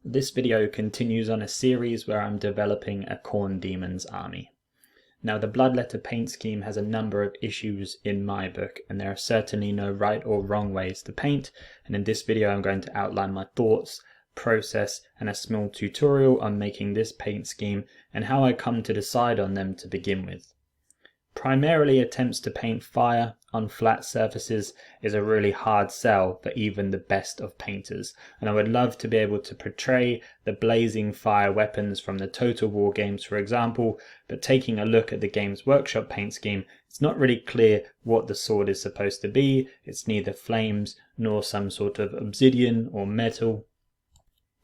This video continues on a series where I'm developing a Khorne Demon's army. Now the Bloodletter paint scheme has a number of issues in my book, and there are certainly no right or wrong ways to paint, and in this video I'm going to outline my thoughts, process, and a small tutorial on making this paint scheme and how I come to decide on them to begin with. Primarily, attempts to paint fire on flat surfaces is a really hard sell for even the best of painters, and I would love to be able to portray the blazing fire weapons from the Total War games, for example, but taking a look at the Games Workshop paint scheme, it's not really clear what the sword is supposed to be. It's neither flames nor some sort of obsidian or metal.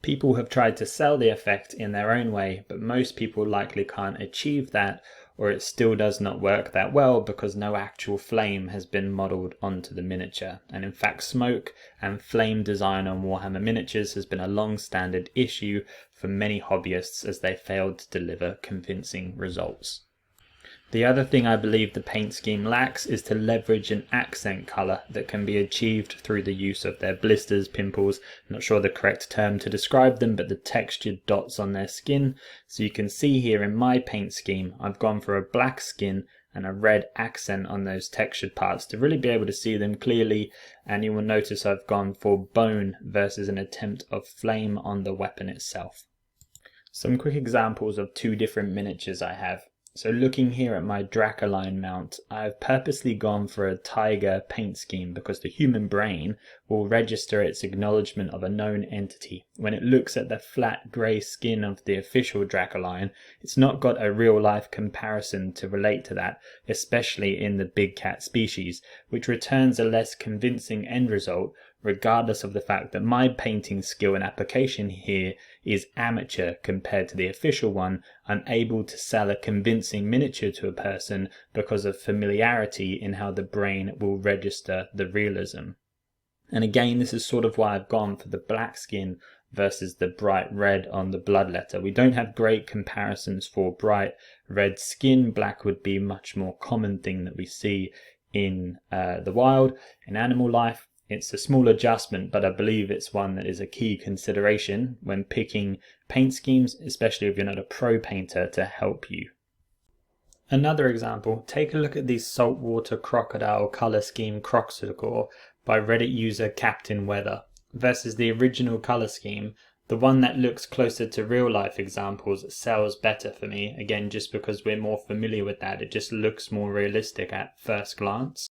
People have tried to sell the effect in their own way, but most people likely can't achieve that, or it still does not work that well because no actual flame has been modelled onto the miniature. And in fact, smoke and flame design on Warhammer miniatures has been a long-standing issue for many hobbyists as they failed to deliver convincing results. The other thing I believe the paint scheme lacks is to leverage an accent colour that can be achieved through the use of their blisters, pimples, I'm not sure the correct term to describe them, but the textured dots on their skin. So you can see here in my paint scheme, I've gone for a black skin and a red accent on those textured parts to really be able to see them clearly, and you will notice I've gone for bone versus an attempt of flame on the weapon itself. Some quick examples of two different miniatures I have. So looking here at my Dracoline mount, I've purposely gone for a tiger paint scheme because the human brain will register its acknowledgement of a known entity. When it looks at the flat grey skin of the official Dracoline, it's not got a real life comparison to relate to that, especially in the big cat species, which returns a less convincing end result, regardless of the fact that my painting skill and application here is amateur compared to the official one. I'm able to sell a convincing miniature to a person because of familiarity in how the brain will register the realism. And again, this is sort of why I've gone for the black skin versus the bright red on the Bloodletter. We don't have great comparisons for bright red skin. Black would be a much more common thing that we see in the wild. In animal life, it's a small adjustment, but I believe it's one that is a key consideration when picking paint schemes, especially if you're not a pro painter, to help you. Another example, take a look at the saltwater crocodile colour scheme Croxicore by Reddit user Captain Weather versus the original colour scheme. The one that looks closer to real life examples sells better for me, again just because we're more familiar with that. It just looks more realistic at first glance.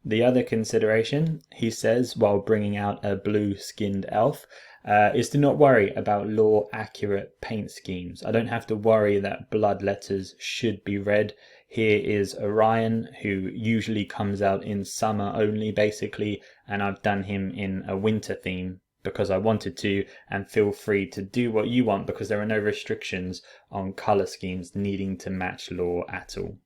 The other consideration, he says, while bringing out a blue-skinned elf, is to not worry about lore-accurate paint schemes. I don't have to worry that Bloodletters should be red. Here is Orion, who usually comes out in summer only, basically, and I've done him in a winter theme because I wanted to, and feel free to do what you want because there are no restrictions on colour schemes needing to match lore at all.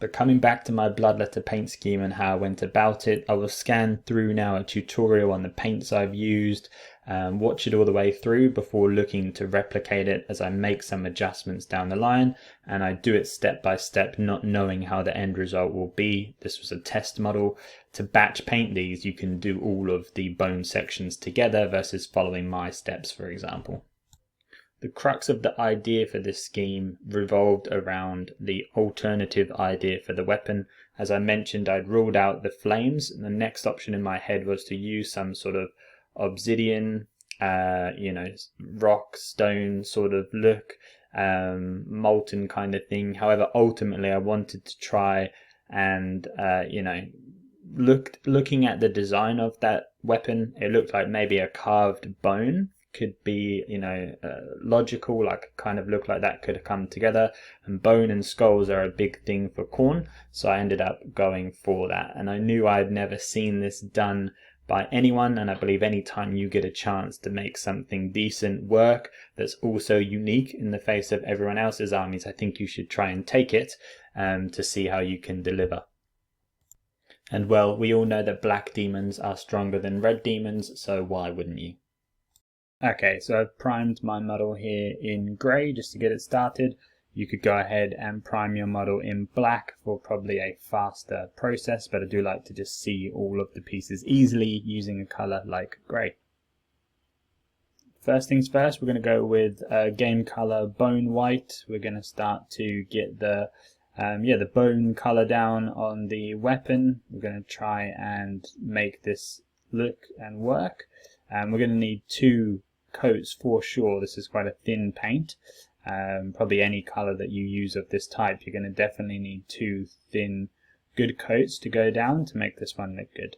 But coming back to my Bloodletter paint scheme and how I went about it, I will scan through now a tutorial on the paints I've used, watch it all the way through before looking to replicate it as I make some adjustments down the line, and I do it step by step, not knowing how the end result will be. This was a test model. To batch paint these, you can do all of the bone sections together versus following my steps, for example. The crux of the idea for this scheme revolved around the alternative idea for the weapon. As I mentioned, I'd ruled out the flames, and the next option in my head was to use some sort of obsidian, rock, stone sort of look, molten kind of thing. However, ultimately I wanted to try and, looking at the design of that weapon, it looked like maybe a carved bone could be, logical, like kind of look like that could have come together, and bone and skulls are a big thing for Khorne, so I ended up going for that. And I knew I'd never seen this done by anyone, and I believe anytime you get a chance to make something decent work that's also unique in the face of everyone else's armies, I think you should try and take it to see how you can deliver. And well, we all know that black demons are stronger than red demons, so why wouldn't you? Okay, so I've primed my model here in grey just to get it started. You could go ahead and prime your model in black for probably a faster process, but I do like to just see all of the pieces easily using a colour like grey. First things first, we're going to go with game color bone white. We're going to start to get the bone color down on the weapon. We're going to try and make this look and work. We're going to need 2 coats for sure. This is quite a thin paint. Probably any color that you use of this type, you're going to definitely need 2 thin good coats to go down to make this one look good.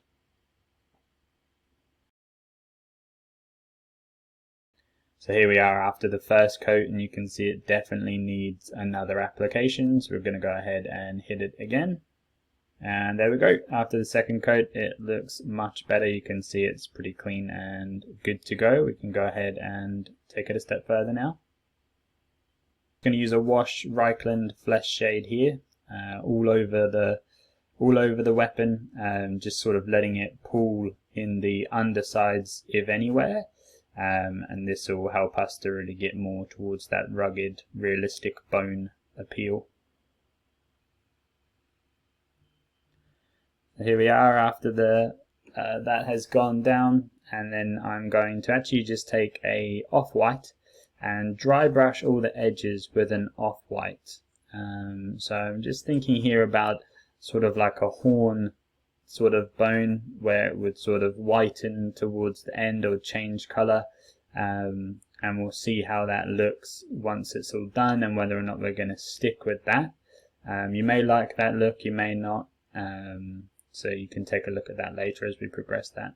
So here we are after the first coat, and you can see it definitely needs another application. So we're going to go ahead and hit it again. And there we go. After the second coat, it looks much better. You can see it's pretty clean and good to go. We can go ahead and take it a step further now. I'm going to use a wash Reichland flesh shade here, all over the weapon, just sort of letting it pool in the undersides if anywhere. And this will help us to really get more towards that rugged, realistic bone appeal. Here we are after that has gone down, and then I'm going to actually just take a off-white and dry brush all the edges with an off-white. So I'm just thinking here about sort of like a horn sort of bone where it would sort of whiten towards the end or change color, and we'll see how that looks once it's all done and whether or not we're going to stick with that. You may like that look, you may not, so you can take a look at that later as we progress that.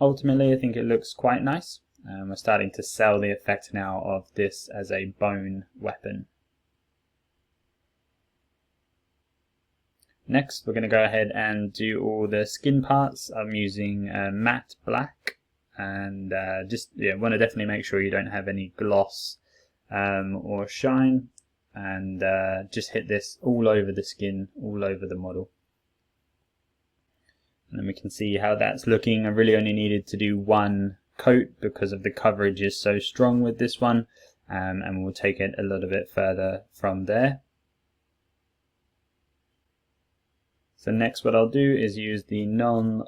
Ultimately, I think it looks quite nice. We're starting to sell the effect now of this as a bone weapon. Next, we're going to go ahead and do all the skin parts. I'm using matte black, and want to definitely make sure you don't have any gloss or shine, and just hit this all over the skin, all over the model. And then we can see how that's looking. I really only needed to do 1 coat because of the coverage is so strong with this one, and we'll take it a little bit further from there. So next what I'll do is use the Null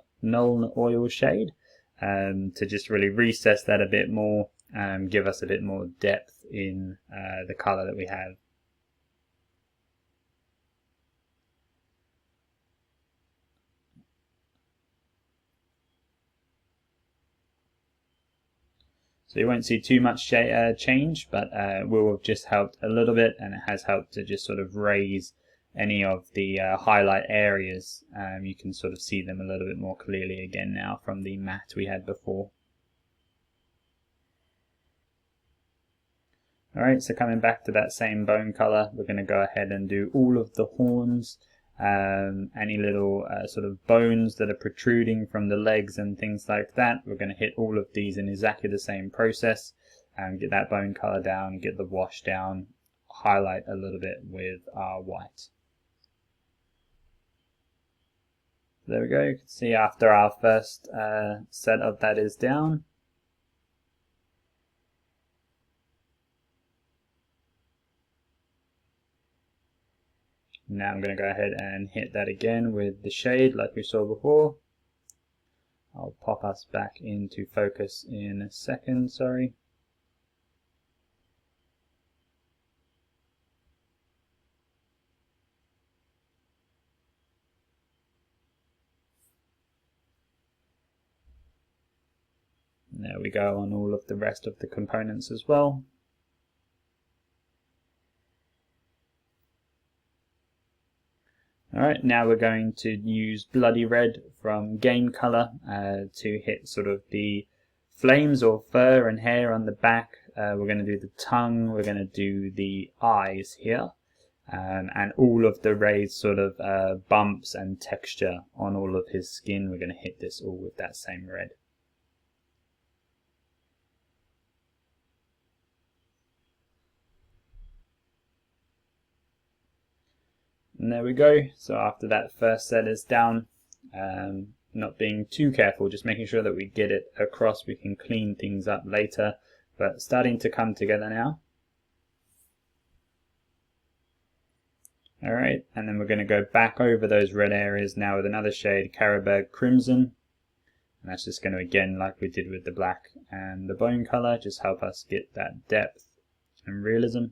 Oil shade to just really recess that a bit more, give us a bit more depth in the color that we have. So you won't see too much change, but will have just helped a little bit, and it has helped to just sort of raise any of the highlight areas. You can sort of see them a little bit more clearly again now from the matte we had before. Alright, so coming back to that same bone color, we're going to go ahead and do all of the horns, any little sort of bones that are protruding from the legs and things like that. We're going to hit all of these in exactly the same process and get that bone color down, get the wash down, highlight a little bit with our white. There we go. You can see after our first set of that is down. Now I'm going to go ahead and hit that again with the shade like we saw before. I'll pop us back into focus in a second, sorry. There we go on all of the rest of the components as well. Alright, now we're going to use Bloody Red from Game Color to hit sort of the flames or fur and hair on the back. We're going to do the tongue, we're going to do the eyes here, and all of the raised sort of bumps and texture on all of his skin. We're going to hit this all with that same red. And there we go. So after that first set is down, not being too careful, just making sure that we get it across. We can clean things up later, but starting to come together now. Alright, and then we're going to go back over those red areas now with another shade, Caribou Crimson. And that's just going to, again, like we did with the black and the bone color, just help us get that depth and realism.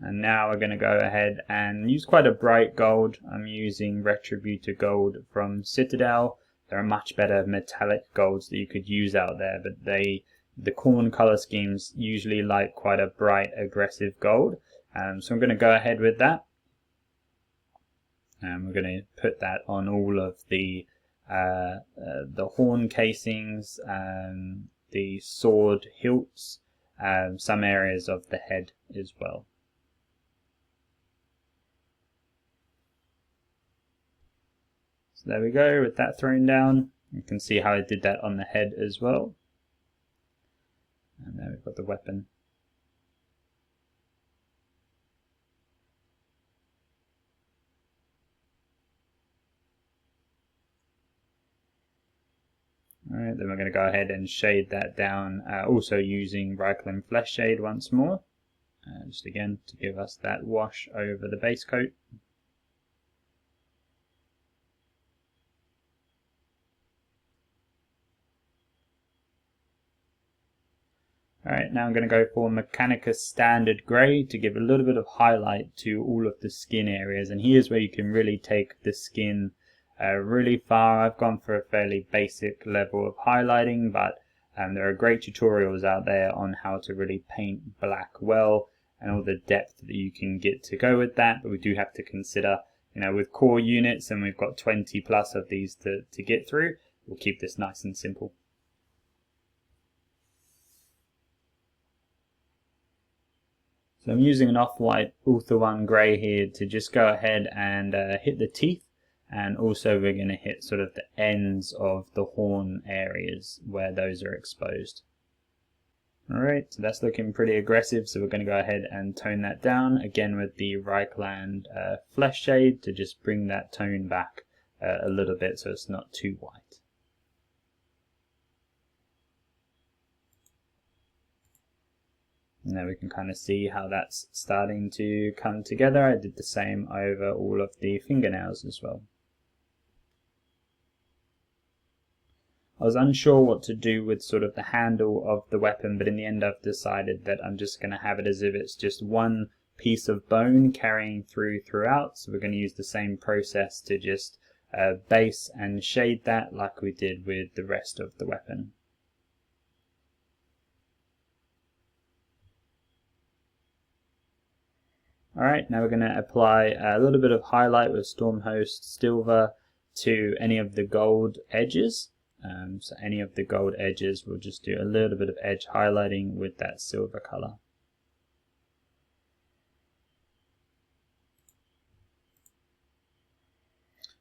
And now we're going to go ahead and use quite a bright gold. I'm using Retributor Gold from Citadel. There are much better metallic golds that you could use out there, but the Khorne color schemes usually like quite a bright, aggressive gold. So I'm going to go ahead with that. And we're going to put that on all of the horn casings, the sword hilts, some areas of the head as well. So there we go, with that thrown down. You can see how I did that on the head as well. And there we've got the weapon. Alright, then we're going to go ahead and shade that down, also using Reikland Flesh Shade once more. Just again to give us that wash over the base coat. Alright, now I'm going to go for Mechanicus Standard Grey to give a little bit of highlight to all of the skin areas, and here's where you can really take the skin really far. I've gone for a fairly basic level of highlighting, but there are great tutorials out there on how to really paint black well and all the depth that you can get to go with that. But we do have to consider, with core units, and we've got 20 plus of these to get through, we'll keep this nice and simple. So I'm using an off-white Ultha 1 Grey here to just go ahead and hit the teeth, and also we're going to hit sort of the ends of the horn areas where those are exposed. Alright, so that's looking pretty aggressive, so we're going to go ahead and tone that down, again with the Reikland Flesh Shade to just bring that tone back a little bit so it's not too white. Now we can kind of see how that's starting to come together. I did the same over all of the fingernails as well. I was unsure what to do with sort of the handle of the weapon, but in the end I've decided that I'm just going to have it as if it's just one piece of bone carrying throughout. So we're going to use the same process to just base and shade that like we did with the rest of the weapon. Alright, now we're going to apply a little bit of highlight with Stormhost Silver to any of the gold edges. So any of the gold edges, we'll just do a little bit of edge highlighting with that silver color.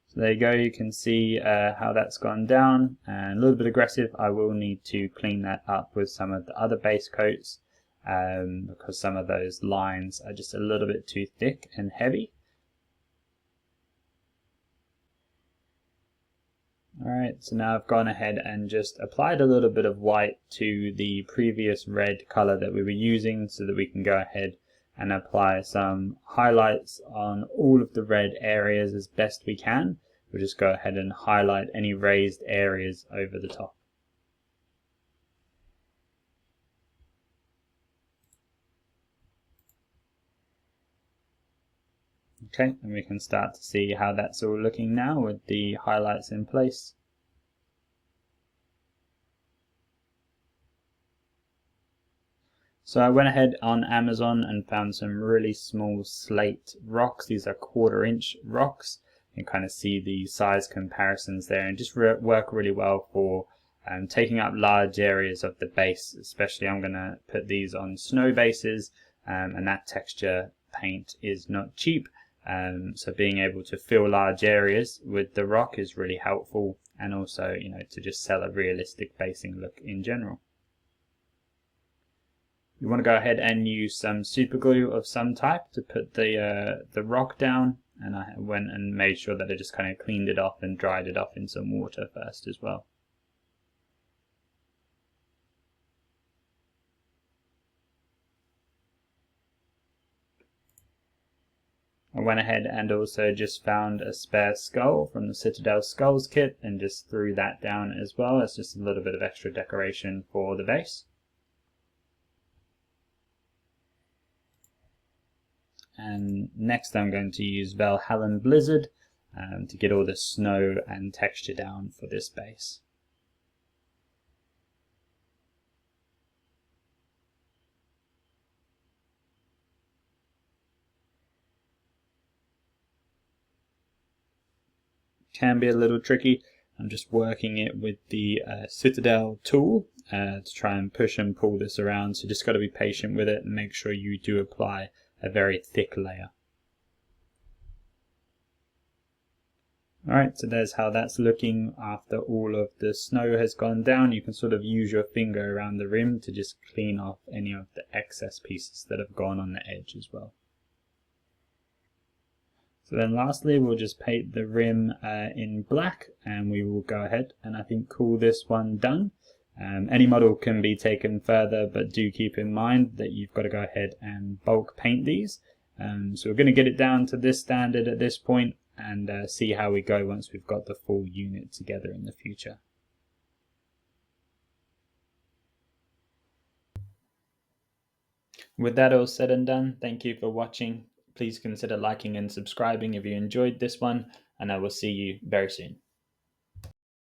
So there you go, you can see how that's gone down, and a little bit aggressive. I will need to clean that up with some of the other base coats. Because some of those lines are just a little bit too thick and heavy. Alright, so now I've gone ahead and just applied a little bit of white to the previous red color that we were using so that we can go ahead and apply some highlights on all of the red areas as best we can. We'll just go ahead and highlight any raised areas over the top. Okay, and we can start to see how that's all looking now with the highlights in place. So I went ahead on Amazon and found some really small slate rocks. These are 1/4 inch rocks. You can kind of see the size comparisons there, and just work really well for taking up large areas of the base. Especially I'm going to put these on snow bases, and that texture paint is not cheap. So being able to fill large areas with the rock is really helpful, and also to just sell a realistic basing look in general. You want to go ahead and use some super glue of some type to put the rock down, and I went and made sure that I just kind of cleaned it off and dried it off in some water first as well. went ahead and also just found a spare skull from the Citadel Skulls kit and just threw that down as well as just a little bit of extra decoration for the base. And next I'm going to use Valhallan Blizzard to get all the snow and texture down for this base. Can be a little tricky. I'm just working it with the Citadel tool to try and push and pull this around, so just got to be patient with it and make sure you do apply a very thick layer. Alright, so there's how that's looking after all of the snow has gone down. You can sort of use your finger around the rim to just clean off any of the excess pieces that have gone on the edge as well. So then lastly, we'll just paint the rim in black, and we will go ahead and I think call this one done. Any model can be taken further, but do keep in mind that you've got to go ahead and bulk paint these. So we're going to get it down to this standard at this point and see how we go once we've got the full unit together in the future. With that all said and done, thank you for watching. Please consider liking and subscribing if you enjoyed this one, and I will see you very soon.